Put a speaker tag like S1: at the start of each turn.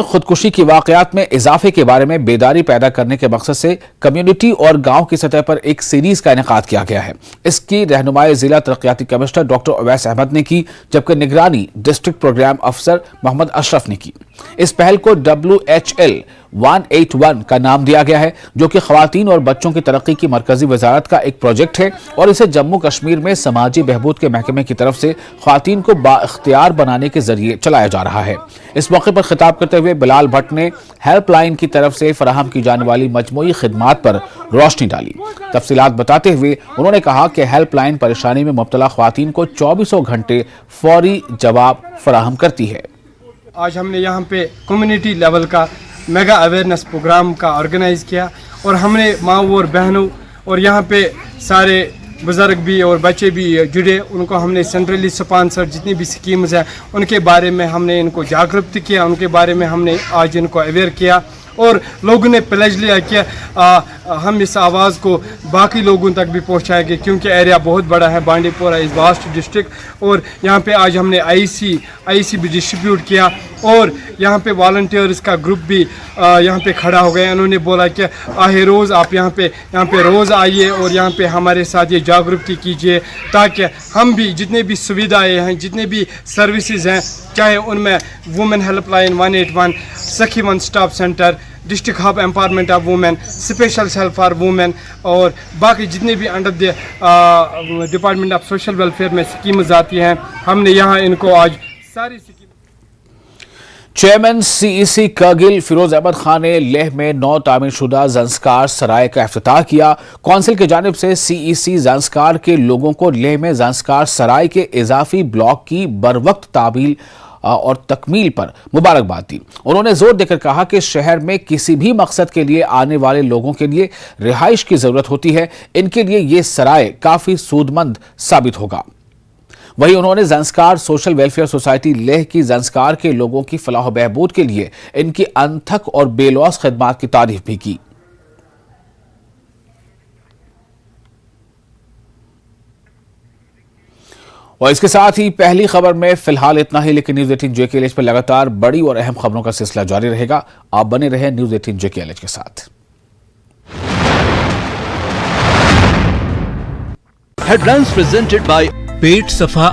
S1: خودکشی کی واقعات میں اضافے کے بارے میں بیداری پیدا کرنے کے مقصد سے کمیونٹی اور گاؤں کی سطح پر ایک سیریز کا انعقاد کیا گیا ہے۔ اس کی رہنمائی ضلع ترقیاتی کمشنر ڈاکٹر اویس احمد نے کی، جبکہ نگرانی ڈسٹرکٹ پروگرام افسر محمد اشرف نے کی۔ اس پہل کو WHL 181 کا نام دیا گیا ہے، جو کہ خواتین اور بچوں کی ترقی کی مرکزی وزارت کا ایک پروجیکٹ ہے اور اسے جموں کشمیر میں سماجی بہبود کے محکمے کی طرف سے خواتین کو بااختیار بنانے کے ذریعے چلایا جا رہا ہے۔ اس موقع پر خطاب کرتے ہوئے بلال بھٹ نے ہیلپ لائن کی طرف سے فراہم کی جانے والی مجموعی خدمات پر روشنی ڈالی۔ تفصیلات بتاتے ہوئے انہوں نے کہا کہ ہیلپ لائن پریشانی میں مبتلا خواتین کو 24 گھنٹے فوری جواب فراہم کرتی ہے۔
S2: آج ہم نے یہاں پہ کمیونٹی لیول کا میگا اویئرنیس پروگرام کا آرگنائز کیا اور ہم نے ماؤں اور بہنوں اور یہاں پہ سارے بزرگ بھی اور بچے بھی جڑے، ان کو ہم نے سینٹرلی سپانسر جتنی بھی سکیمز ہیں ان کے بارے میں ہم نے ان کو جاگرت کیا، ان کے بارے میں ہم نے آج ان کو اویئر کیا اور لوگوں نے پلیج لیا کہ ہم اس آواز کو باقی لوگوں تک بھی پہنچائیں گے، کیونکہ ایریا بہت بڑا ہے، بانڈی پورہ از واسٹ ڈسٹرکٹ، اور یہاں پہ آج ہم نے آئی سی بھی ڈسٹریبیوٹ کیا اور یہاں پہ والنٹیئرز کا گروپ بھی یہاں پہ کھڑا ہو گئے۔ انہوں نے بولا کہ آہے روز آپ یہاں پہ روز آئیے اور یہاں پہ ہمارے ساتھ یہ جاگرتی کیجیے، تاکہ ہم بھی جتنے بھی سویدھائیں ہیں، جتنے بھی سروسز ہیں، چاہے ان میں women help line 181، Sakhi one stop centre, district hub empowerment of women, special cell for women اور باقی جتنے بھی under the department of social welfare میں سکیمز آتی ہیں، ہم نے یہاں ان کو آج ساری scheme.
S1: Chairman CEC Kargil Feroz Ahmed Khan نے لیہ میں نو تعمیر شدہ زنسکار سرائے کا افتتاح کیا۔ کونسل کی جانب سے CEC زنسکار کے لوگوں کو لیہ میں زنسکار سرائے کے اضافی بلاک کی بروقت تعمیل اور تکمیل پر مبارکباد دی۔ انہوں نے زور دے کر کہا کہ شہر میں کسی بھی مقصد کے لیے آنے والے لوگوں کے لیے رہائش کی ضرورت ہوتی ہے، ان کے لیے یہ سرائے کافی سود مند ثابت ہوگا۔ وہیں انہوں نے Zanskar social welfare society Leh کی زنسکار کے لوگوں کی فلاح و بہبود کے لیے ان کی انتھک اور بے لوث خدمات کی تعریف بھی کی۔ اور اس کے ساتھ ہی پہلی خبر میں فی الحال اتنا ہی، لیکن نیوز 18 JKLH پر لگاتار بڑی اور اہم خبروں کا سلسلہ جاری رہے گا۔ آپ بنے رہیں نیوز 18 JKLH کے ساتھ۔
S3: Headlines presented by پیٹ صفا